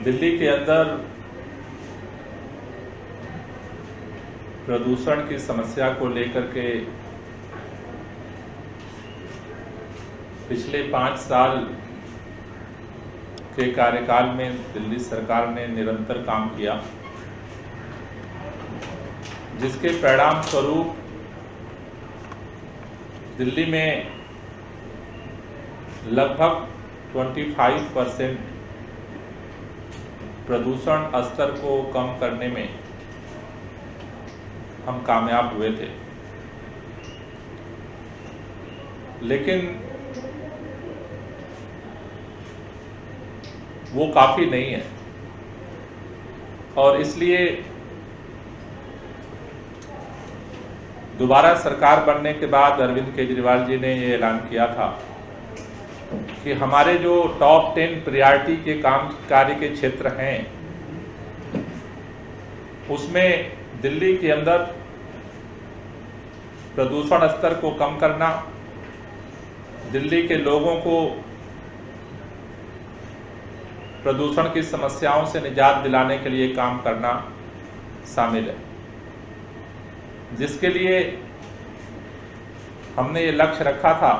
दिल्ली के अंदर प्रदूषण की समस्या को लेकर के पिछले 5 साल के कार्यकाल में दिल्ली सरकार ने निरंतर काम किया, जिसके परिणाम स्वरूप दिल्ली में लगभग 25% प्रदूषण स्तर को कम करने में हम कामयाब हुए थे। लेकिन वो काफ़ी नहीं है और इसलिए दोबारा सरकार बनने के बाद अरविंद केजरीवाल जी ने ये ऐलान किया था कि हमारे जो टॉप 10 प्रायोरिटी के काम कार्य के क्षेत्र हैं, उसमें दिल्ली के अंदर प्रदूषण स्तर को कम करना, दिल्ली के लोगों को प्रदूषण की समस्याओं से निजात दिलाने के लिए काम करना शामिल है, जिसके लिए हमने ये लक्ष्य रखा था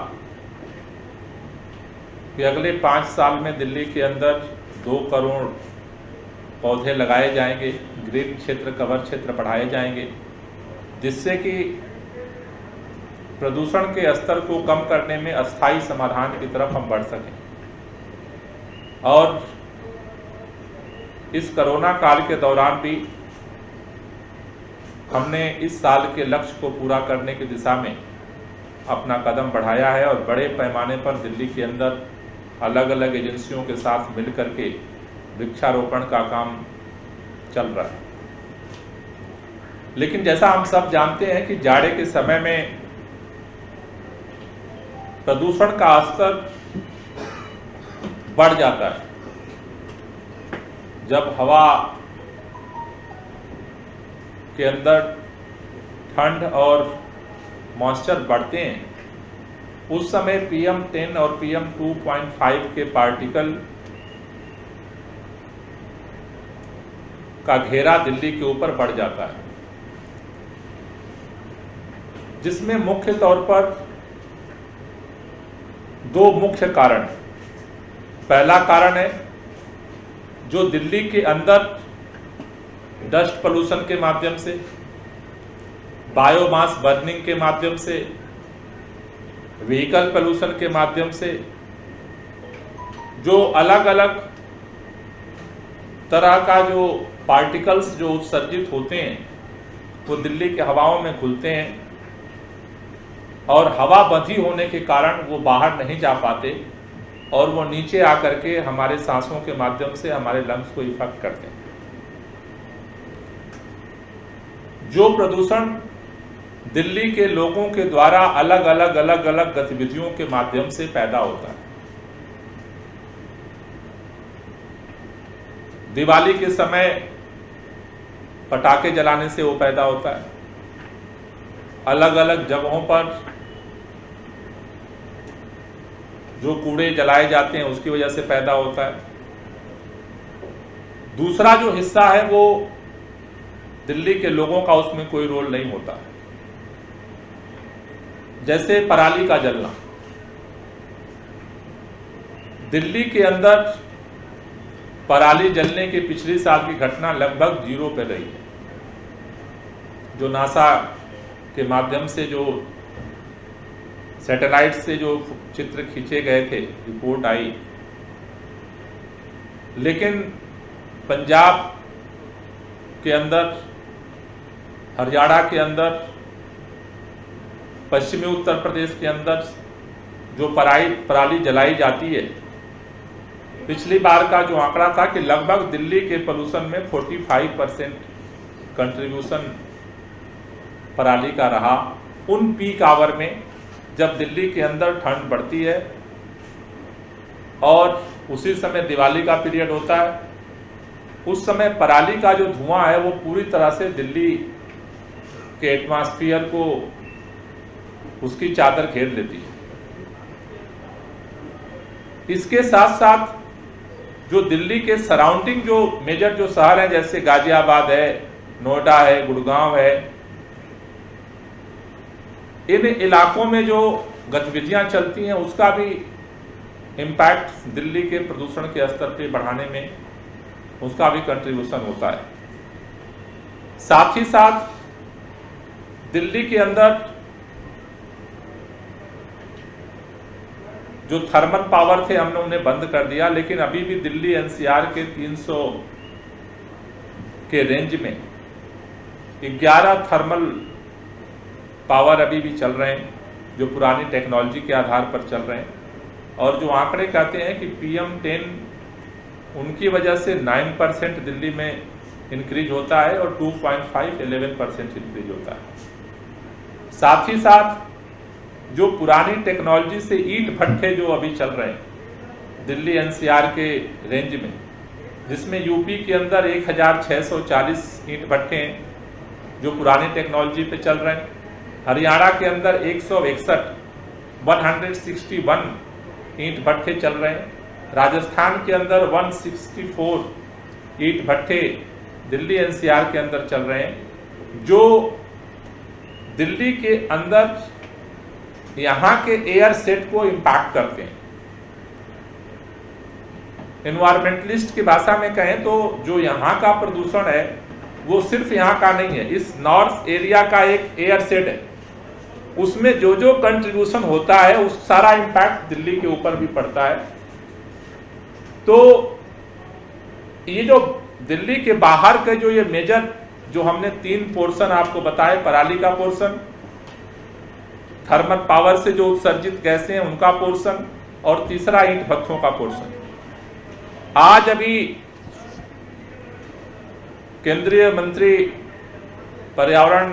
कि अगले 5 साल में दिल्ली के अंदर 2 करोड़ पौधे लगाए जाएंगे, ग्रीन क्षेत्र, कवर क्षेत्र बढ़ाए जाएंगे, जिससे कि प्रदूषण के स्तर को कम करने में अस्थायी समाधान की तरफ हम बढ़ सकें। और इस कोरोना काल के दौरान भी हमने इस साल के लक्ष्य को पूरा करने की दिशा में अपना कदम बढ़ाया है और बड़े पैमाने पर दिल्ली के अंदर अलग अलग एजेंसियों के साथ मिलकर के वृक्षारोपण का काम चल रहा है। लेकिन जैसा हम सब जानते हैं कि जाड़े के समय में प्रदूषण का स्तर बढ़ जाता है। जब हवा के अंदर ठंड और मॉइस्चर बढ़ते हैं, उस समय PM10 और PM2.5 के पार्टिकल का घेरा दिल्ली के ऊपर बढ़ जाता है, जिसमें मुख्य तौर पर 2 मुख्य कारण। पहला कारण है जो दिल्ली के अंदर डस्ट पोल्यूशन के माध्यम से, बायोमास बर्निंग के माध्यम से, व्हीकल पोल्यूशन के माध्यम से जो अलग अलग तरह का जो पार्टिकल्स जो उत्सर्जित होते हैं वो दिल्ली के हवाओं में घुलते हैं और हवा बंधी होने के कारण वो बाहर नहीं जा पाते और वो नीचे आकर के हमारे सांसों के माध्यम से हमारे लंग्स को इफेक्ट करते हैं। जो प्रदूषण दिल्ली के लोगों के द्वारा अलग अलग गतिविधियों के माध्यम से पैदा होता है। दिवाली के समय पटाखे जलाने से वो पैदा होता है, अलग अलग जगहों पर जो कूड़े जलाए जाते हैं उसकी वजह से पैदा होता है। दूसरा जो हिस्सा है वो दिल्ली के लोगों का उसमें कोई रोल नहीं होता, जैसे पराली का जलना। दिल्ली के अंदर पराली जलने के पिछले साल की घटना लगभग 0 पे रही है। जो नासा के माध्यम से जो सैटेलाइट से जो चित्र खींचे गए थे, रिपोर्ट आई, लेकिन पंजाब के अंदर, हरियाणा के अंदर, पश्चिमी उत्तर प्रदेश के अंदर जो पराली जलाई जाती है, पिछली बार का जो आंकड़ा था कि लगभग दिल्ली के पोल्यूशन में 45% कंट्रीब्यूशन पराली का रहा। उन पीक आवर में जब दिल्ली के अंदर ठंड बढ़ती है और उसी समय दिवाली का पीरियड होता है, उस समय पराली का जो धुआं है वो पूरी तरह से दिल्ली के एटमॉस्फेयर को उसकी चादर घेर लेती है। इसके साथ साथ जो दिल्ली के सराउंडिंग जो मेजर जो शहर हैं जैसे गाजियाबाद है, नोएडा है, गुड़गांव है, इन इलाकों में जो गतिविधियां चलती हैं उसका भी इम्पैक्ट दिल्ली के प्रदूषण के स्तर पे बढ़ाने में उसका भी कंट्रीब्यूशन होता है। साथ ही साथ दिल्ली के अंदर जो थर्मल पावर थे हमने उन्हें बंद कर दिया, लेकिन अभी भी दिल्ली एनसीआर के 300 के रेंज में 11 थर्मल पावर अभी भी चल रहे हैं जो पुरानी टेक्नोलॉजी के आधार पर चल रहे हैं। और जो आंकड़े कहते हैं कि PM10 उनकी वजह से 9% दिल्ली में इंक्रीज होता है और 2.5 11% इंक्रीज होता है। साथ ही साथ जो पुरानी टेक्नोलॉजी से ईंट भट्ठे जो अभी चल रहे हैं दिल्ली एनसीआर के रेंज में, जिसमें यूपी के अंदर 1640 ईंट भट्ठे हैं जो पुरानी टेक्नोलॉजी पे चल रहे हैं, हरियाणा के अंदर 161 ईंट भट्ठे चल रहे हैं, राजस्थान के अंदर 164 ईंट भट्ठे दिल्ली एनसीआर के अंदर चल रहे हैं, जो दिल्ली के अंदर यहाँ के एयर सेट को इम्पैक्ट करते हैं। एनवायरमेंटलिस्ट की भाषा में कहें तो जो यहाँ का प्रदूषण है वो सिर्फ यहाँ का नहीं है, इस नॉर्थ एरिया का एक एयर सेट है, उसमें जो जो कंट्रीब्यूशन होता है उस सारा इम्पैक्ट दिल्ली के ऊपर भी पड़ता है। तो ये जो दिल्ली के बाहर के जो ये मेजर जो हमने 3 पोर्शन आपको बताए, पराली का पोर्शन, थर्मल पावर से जो उत्सर्जित गैसें हैं उनका पोर्शन, और तीसरा ईंट भट्ठों का पोर्शन। आज अभी केंद्रीय मंत्री पर्यावरण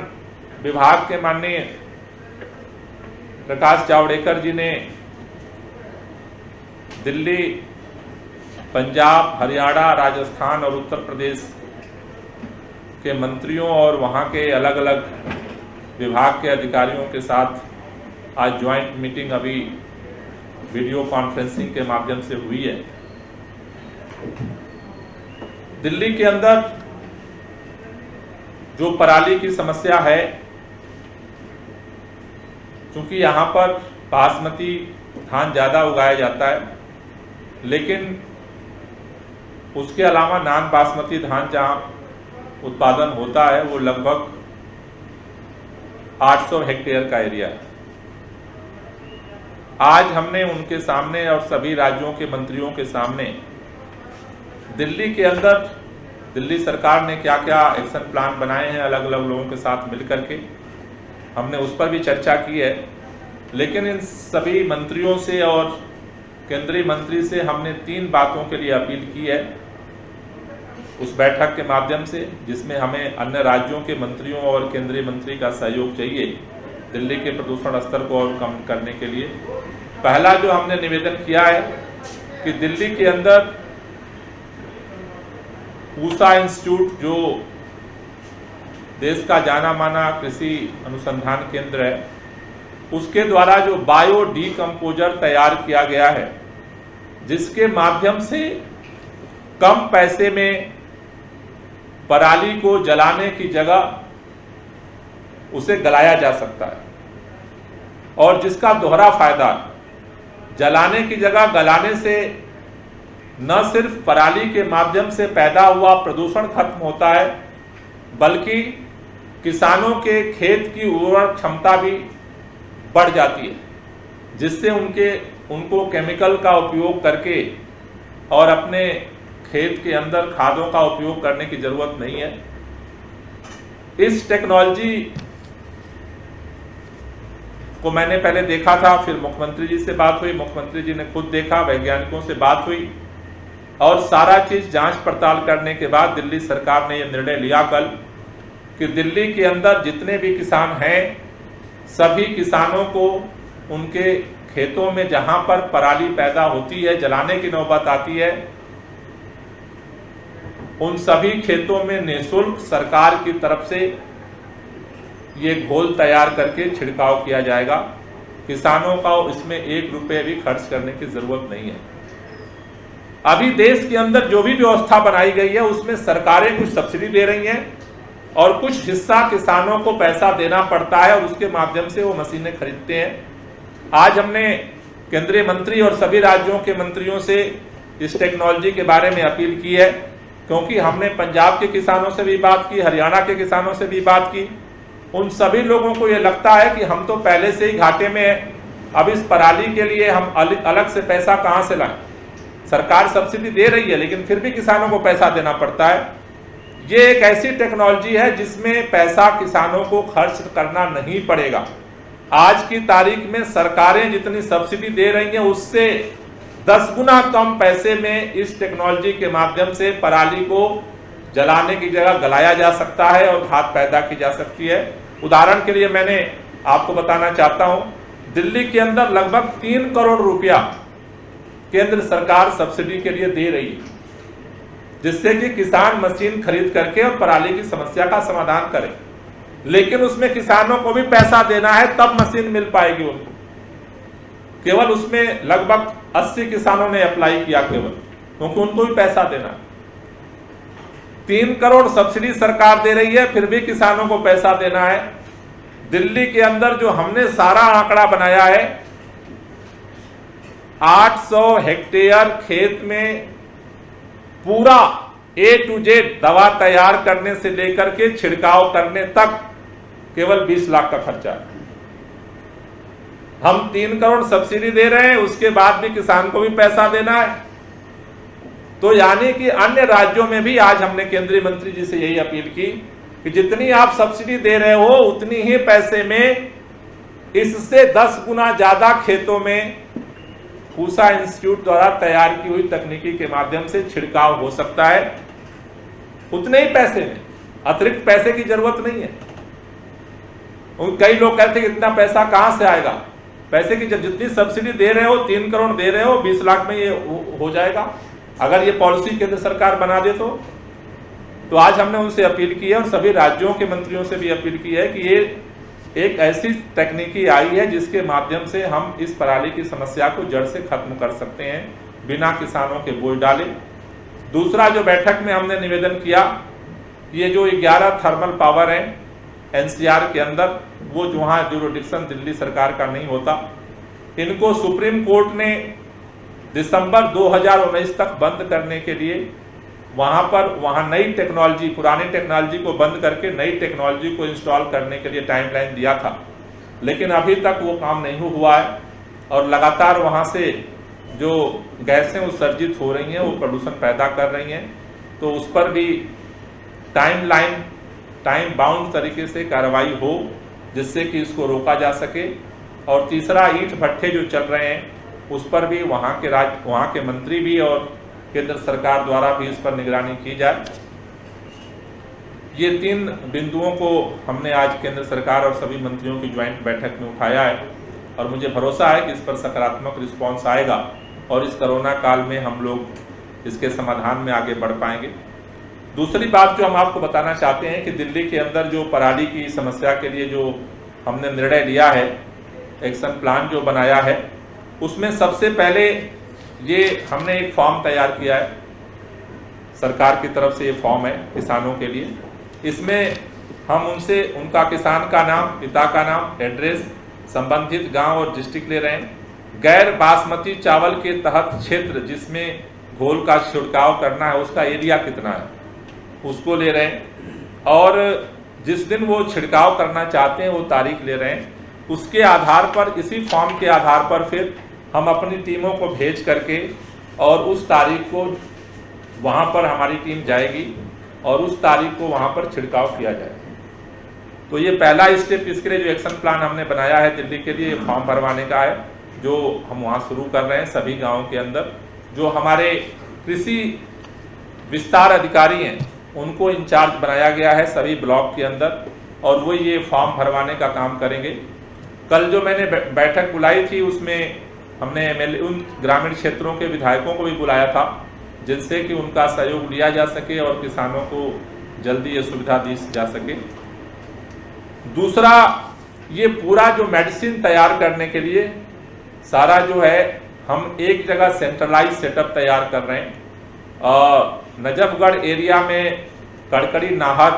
विभाग के माननीय प्रकाश जावड़ेकर जी ने दिल्ली, पंजाब, हरियाणा, राजस्थान और उत्तर प्रदेश के मंत्रियों और वहाँ के अलग अलग विभाग के अधिकारियों के साथ आज ज्वाइंट मीटिंग अभी वीडियो कॉन्फ्रेंसिंग के माध्यम से हुई है। दिल्ली के अंदर जो पराली की समस्या है, क्योंकि यहाँ पर बासमती धान ज़्यादा उगाया जाता है, लेकिन उसके अलावा नॉन बासमती धान जहाँ उत्पादन होता है वो लगभग 800 हेक्टेयर का एरिया है। आज हमने उनके सामने और सभी राज्यों के मंत्रियों के सामने दिल्ली के अंदर दिल्ली सरकार ने क्या क्या एक्शन प्लान बनाए हैं अलग अलग लोगों के साथ मिलकर के, हमने उस पर भी चर्चा की है। लेकिन इन सभी मंत्रियों से और केंद्रीय मंत्री से हमने 3 बातों के लिए अपील की है उस बैठक के माध्यम से, जिसमें हमें अन्य राज्यों के मंत्रियों और केंद्रीय मंत्री का सहयोग चाहिए दिल्ली के प्रदूषण स्तर को और कम करने के लिए। पहला जो हमने निवेदन किया है कि दिल्ली के अंदर पूसा इंस्टीट्यूट जो देश का जाना माना कृषि अनुसंधान केंद्र है, उसके द्वारा जो बायो डीकम्पोजर तैयार किया गया है, जिसके माध्यम से कम पैसे में पराली को जलाने की जगह उसे गलाया जा सकता है, और जिसका दोहरा फायदा, जलाने की जगह गलाने से न सिर्फ पराली के माध्यम से पैदा हुआ प्रदूषण खत्म होता है, बल्कि किसानों के खेत की उर्वरक क्षमता भी बढ़ जाती है, जिससे उनको केमिकल का उपयोग करके और अपने खेत के अंदर खादों का उपयोग करने की जरूरत नहीं है। इस टेक्नोलॉजी को मैंने पहले देखा था, फिर मुख्यमंत्री जी से बात हुई, मुख्यमंत्री जी ने खुद देखा, वैज्ञानिकों से बात हुई, और सारा चीज जांच पड़ताल करने के बाद दिल्ली सरकार ने यह निर्णय लिया कल कि दिल्ली के अंदर जितने भी किसान हैं, सभी किसानों को उनके खेतों में जहां पर पराली पैदा होती है, जलाने की नौबत आती है, उन सभी खेतों में निःशुल्क सरकार की तरफ से ये घोल तैयार करके छिड़काव किया जाएगा। किसानों का इसमें 1 रुपये भी खर्च करने की जरूरत नहीं है। अभी देश के अंदर जो भी व्यवस्था बनाई गई है उसमें सरकारें कुछ सब्सिडी दे रही हैं और कुछ हिस्सा किसानों को पैसा देना पड़ता है और उसके माध्यम से वो मशीनें खरीदते हैं। आज हमने केंद्रीय मंत्री और सभी राज्यों के मंत्रियों से इस टेक्नोलॉजी के बारे में अपील की है, क्योंकि हमने पंजाब के किसानों से भी बात की, हरियाणा के किसानों से भी बात की। उन सभी लोगों को ये लगता है कि हम तो पहले से ही घाटे में हैं, अब इस पराली के लिए हम अलग से पैसा कहाँ से लाएं। सरकार सब्सिडी दे रही है लेकिन फिर भी किसानों को पैसा देना पड़ता है। ये एक ऐसी टेक्नोलॉजी है जिसमें पैसा किसानों को खर्च करना नहीं पड़ेगा। आज की तारीख में सरकारें जितनी सब्सिडी दे रही हैं उससे 10 गुना कम पैसे में इस टेक्नोलॉजी के माध्यम से पराली को जलाने की जगह गलाया जा सकता है और खाद पैदा की जा सकती है। उदाहरण के लिए मैंने आपको बताना चाहता हूं, दिल्ली के अंदर लगभग 3 करोड़ रुपया केंद्र सरकार सब्सिडी के लिए दे रही है, जिससे कि किसान मशीन खरीद करके और पराली की समस्या का समाधान करें। लेकिन उसमें किसानों को भी पैसा देना है, तब मशीन मिल पाएगी उनको। केवल उसमें लगभग 80 किसानों ने अप्लाई किया केवल, क्योंकि उनको भी पैसा देना है। 3 करोड़ सब्सिडी सरकार दे रही है, फिर भी किसानों को पैसा देना है। दिल्ली के अंदर जो हमने सारा आंकड़ा बनाया है, 800 हेक्टेयर खेत में पूरा A to Z दवा तैयार करने से लेकर के छिड़काव करने तक केवल 20 लाख का खर्चा है। हम 3 करोड़ सब्सिडी दे रहे हैं, उसके बाद भी किसान को भी पैसा देना है। तो यानी कि अन्य राज्यों में भी आज हमने केंद्रीय मंत्री जी से यही अपील की कि जितनी आप सब्सिडी दे रहे हो उतनी ही पैसे में इससे 10 गुना ज्यादा खेतों में पूसा इंस्टीट्यूट द्वारा तैयार की हुई तकनीकी के माध्यम से छिड़काव हो सकता है। उतने ही पैसे में, अतिरिक्त पैसे की जरूरत नहीं है। कई लोग कहते हैं कि इतना पैसा कहां से आएगा। पैसे की जितनी सब्सिडी दे रहे हो, 3 करोड़ दे रहे हो, 20 लाख में ये हो जाएगा अगर ये पॉलिसी केंद्र सरकार बना दे तो आज हमने उनसे अपील की है और सभी राज्यों के मंत्रियों से भी अपील की है कि ये एक ऐसी तकनीकी आई है जिसके माध्यम से हम इस पराली की समस्या को जड़ से खत्म कर सकते हैं बिना किसानों के बोझ डाले। दूसरा जो बैठक में हमने निवेदन किया, ये जो 11 थर्मल पावर है NCR के अंदर, वो वहाँ जुरिडिक्शन दिल्ली सरकार का नहीं होता, इनको सुप्रीम कोर्ट ने दिसंबर 2019 तक बंद करने के लिए वहाँ नई टेक्नोलॉजी, पुरानी टेक्नोलॉजी को बंद करके नई टेक्नोलॉजी को इंस्टॉल करने के लिए टाइमलाइन दिया था। लेकिन अभी तक वो काम नहीं हुआ है और लगातार वहाँ से जो गैसें उत्सर्जित हो रही हैं वो प्रदूषण पैदा कर रही हैं। तो उस पर भी टाइम बाउंड तरीके से कार्रवाई हो जिससे कि इसको रोका जा सके। और तीसरा, ईंट भट्ठे जो चल रहे हैं उस पर भी वहाँ के मंत्री भी और केंद्र सरकार द्वारा भी इस पर निगरानी की जाए। ये 3 बिंदुओं को हमने आज केंद्र सरकार और सभी मंत्रियों की ज्वाइंट बैठक में उठाया है और मुझे भरोसा है कि इस पर सकारात्मक रिस्पांस आएगा और इस कोरोना काल में हम लोग इसके समाधान में आगे बढ़ पाएंगे। दूसरी बात जो हम आपको बताना चाहते हैं कि दिल्ली के अंदर जो पराली की समस्या के लिए जो हमने निर्णय लिया है, एक्शन प्लान जो बनाया है, उसमें सबसे पहले ये हमने एक फॉर्म तैयार किया है, सरकार की तरफ से ये फॉर्म है किसानों के लिए। इसमें हम उनसे उनका किसान का नाम, पिता का नाम, एड्रेस, संबंधित गांव और डिस्ट्रिक्ट ले रहे हैं। गैर बासमती चावल के तहत क्षेत्र जिसमें घोल का छिड़काव करना है उसका एरिया कितना है उसको ले रहे हैं और जिस दिन वो छिड़काव करना चाहते हैं वो तारीख ले रहे हैं। उसके आधार पर, इसी फॉर्म के आधार पर फिर हम अपनी टीमों को भेज करके और उस तारीख को वहाँ पर हमारी टीम जाएगी और उस तारीख को वहाँ पर छिड़काव किया जाएगा। तो ये पहला स्टेप, इसके लिए जो एक्शन प्लान हमने बनाया है दिल्ली के लिए, फॉर्म भरवाने का है जो हम वहाँ शुरू कर रहे हैं सभी गाँवों के अंदर। जो हमारे कृषि विस्तार अधिकारी हैं उनको इंचार्ज बनाया गया है सभी ब्लॉक के अंदर और वो ये फॉर्म भरवाने का काम करेंगे। कल जो मैंने बैठक बुलाई थी उसमें हमने MLA उन ग्रामीण क्षेत्रों के विधायकों को भी बुलाया था जिनसे कि उनका सहयोग लिया जा सके और किसानों को जल्दी ये सुविधा दी जा सके। दूसरा, ये पूरा जो मेडिसिन तैयार करने के लिए सारा जो है हम एक जगह सेंट्रलाइज सेटअप तैयार कर रहे हैं। नजफगढ़ एरिया में कड़कड़ी नाहर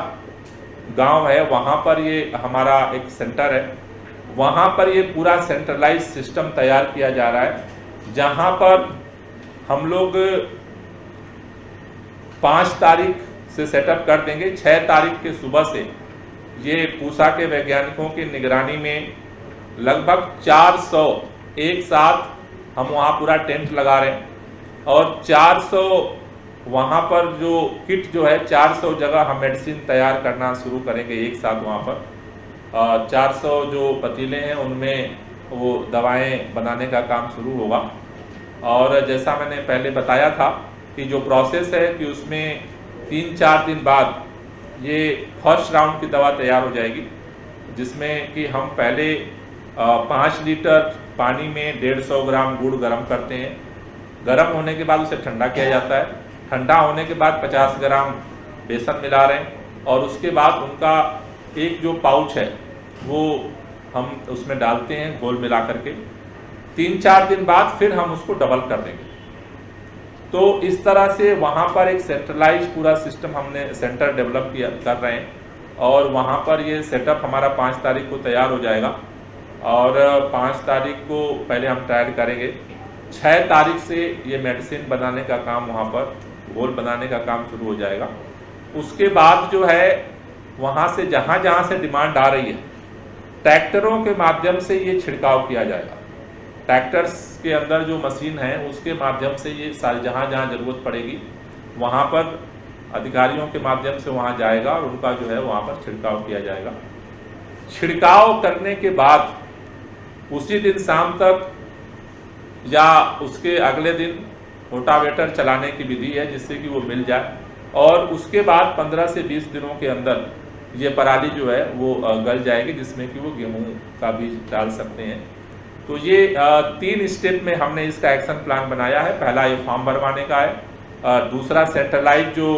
गांव है, वहां पर ये हमारा एक सेंटर है। वहां पर ये पूरा सेंट्रलाइज सिस्टम तैयार किया जा रहा है, जहां पर हम लोग 5 तारीख से सेटअप कर देंगे। 6 तारीख के सुबह से ये पूसा के वैज्ञानिकों की निगरानी में लगभग 400 एक साथ हम वहाँ पूरा टेंट लगा रहे हैं, और 400 वहाँ पर जो किट जो है 400 जगह हम मेडिसिन तैयार करना शुरू करेंगे एक साथ वहाँ पर। 400 जो पतीले हैं उनमें वो दवाएं बनाने का काम शुरू होगा। और जैसा मैंने पहले बताया था कि जो प्रोसेस है कि उसमें 3-4 दिन बाद ये फर्स्ट राउंड की दवा तैयार हो जाएगी, जिसमें कि हम पहले 5 लीटर पानी में 150 ग्राम गुड़ गर्म करते हैं। गर्म होने के बाद उसे ठंडा किया जाता है। ठंडा होने के बाद 50 ग्राम बेसन मिला रहे हैं, और उसके बाद उनका एक जो पाउच है वो हम उसमें डालते हैं घोल मिला करके। 3-4 दिन बाद फिर हम उसको डबल कर देंगे। तो इस तरह से वहाँ पर एक सेंट्रलाइज पूरा सिस्टम हमने सेंटर डेवलप कर रहे हैं, और वहाँ पर ये सेटअप हमारा 5 तारीख को तैयार हो जाएगा। और 5 तारीख को पहले हम ट्रायल करेंगे। 6 तारीख से ये मेडिसिन बनाने का काम, वहाँ पर घोल बनाने का काम शुरू हो जाएगा। उसके बाद जो है वहाँ से जहाँ से डिमांड आ रही है, ट्रैक्टरों के माध्यम से ये छिड़काव किया जाएगा। ट्रैक्टर्स के अंदर जो मशीन है उसके माध्यम से ये सारी जहाँ ज़रूरत पड़ेगी वहाँ पर अधिकारियों के माध्यम से वहाँ जाएगा, और उनका जो है वहाँ पर छिड़काव किया जाएगा। छिड़काव करने के बाद उसी दिन शाम तक या उसके अगले दिन रोटावेटर चलाने की विधि है, जिससे कि वो मिल जाए, और उसके बाद 15 से 20 दिनों के अंदर ये पराली जो है वो गल जाएगी, जिसमें कि वो गेहूं का बीज डाल सकते हैं। तो ये 3 स्टेप में हमने इसका एक्शन प्लान बनाया है। पहला ये फॉर्म भरवाने का है, दूसरा सेंट्रलाइज जो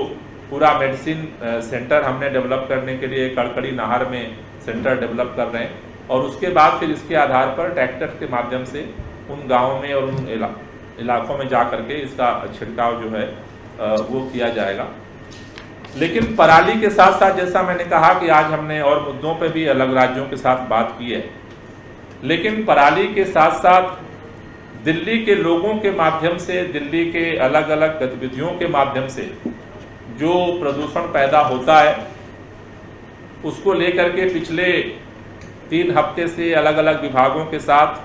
पूरा मेडिसिन सेंटर हमने डेवलप करने के लिए कड़कड़ी नाहर में सेंटर डेवलप कर रहे हैं, और उसके बाद फिर इसके आधार पर ट्रैक्टर के माध्यम से उन गाँवों में और उन इलाकों में जा करके इसका छिड़काव जो है वो किया जाएगा। लेकिन पराली के साथ साथ जैसा मैंने कहा कि आज हमने और मुद्दों पे भी अलग राज्यों के साथ बात की है, लेकिन पराली के साथ साथ दिल्ली के लोगों के माध्यम से, दिल्ली के अलग अलग गतिविधियों के माध्यम से जो प्रदूषण पैदा होता है, उसको लेकर के पिछले 3 हफ्ते से अलग अलग विभागों के साथ,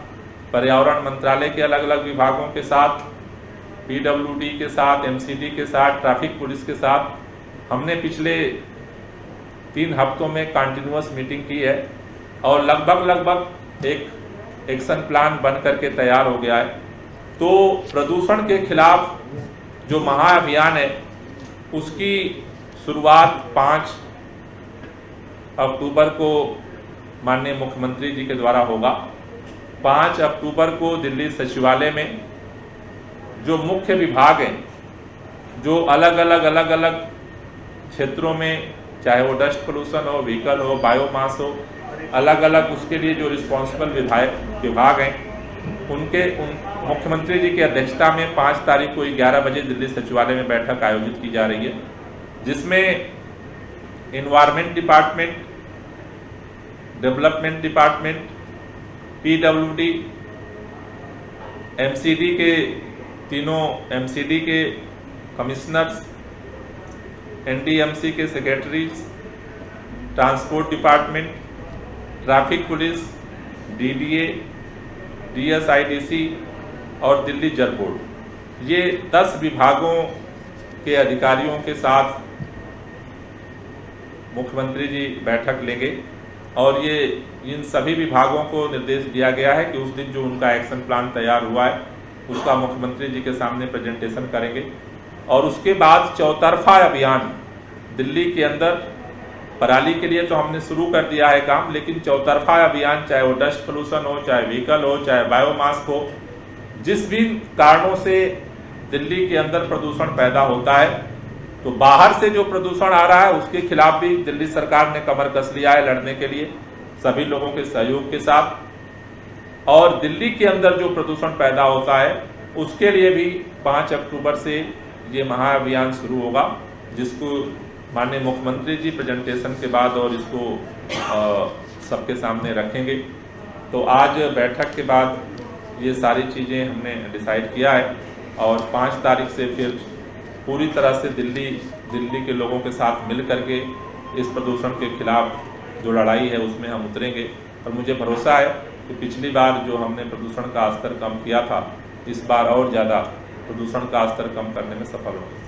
पर्यावरण मंत्रालय के अलग अलग विभागों के साथ, PWD के साथ, MCD के साथ, ट्रैफिक पुलिस के साथ हमने पिछले 3 हफ्तों में कंटिन्यूअस मीटिंग की है, और लगभग एक एक्शन प्लान बन करके तैयार हो गया है। तो प्रदूषण के खिलाफ जो महाअभियान है उसकी शुरुआत 5 अक्टूबर को माननीय मुख्यमंत्री जी के द्वारा होगा। 5 अक्टूबर को दिल्ली सचिवालय में जो मुख्य विभाग हैं, जो अलग अलग क्षेत्रों में, चाहे वो डस्ट पोल्यूशन हो, व्हीकल हो, बायोमास हो, अलग अलग उसके लिए जो रिस्पॉन्सिबल विभाग हैं, मुख्यमंत्री जी की अध्यक्षता में 5 तारीख को 11 बजे दिल्ली सचिवालय में बैठक आयोजित की जा रही है, जिसमें environment department, development department, PWD, MCD के तीनों MCD के कमिश्नर्स, NDMC के secretaries, transport department, traffic police, DDA, DSIDC और दिल्ली जल बोर्ड, ये 10 विभागों के अधिकारियों के साथ मुख्यमंत्री जी बैठक लेंगे, और ये इन सभी विभागों को निर्देश दिया गया है कि उस दिन जो उनका एक्शन प्लान तैयार हुआ है उसका मुख्यमंत्री जी के सामने प्रेजेंटेशन करेंगे। और उसके बाद चौतरफा अभियान दिल्ली के अंदर, पराली के लिए तो हमने शुरू कर दिया है काम, लेकिन चौतरफा अभियान, चाहे वो डस्ट पोल्यूशन हो, चाहे व्हीकल हो, चाहे बायोमास हो, जिस भी कारणों से दिल्ली के अंदर प्रदूषण पैदा होता है, तो बाहर से जो प्रदूषण आ रहा है उसके खिलाफ भी दिल्ली सरकार ने कमर कस लिया है लड़ने के लिए, सभी लोगों के सहयोग के साथ। और दिल्ली के अंदर जो प्रदूषण पैदा होता है उसके लिए भी 5 अक्टूबर से ये महाअभियान शुरू होगा, जिसको माननीय मुख्यमंत्री जी प्रेजेंटेशन के बाद और इसको सबके सामने रखेंगे। तो आज बैठक के बाद ये सारी चीज़ें हमने डिसाइड किया है और 5 तारीख से फिर पूरी तरह से दिल्ली के लोगों के साथ मिल करके इस प्रदूषण के खिलाफ जो लड़ाई है उसमें हम उतरेंगे। और मुझे भरोसा है कि पिछली बार जो हमने प्रदूषण का स्तर कम किया था, इस बार और ज़्यादा प्रदूषण का स्तर कम करने में सफल होंगे।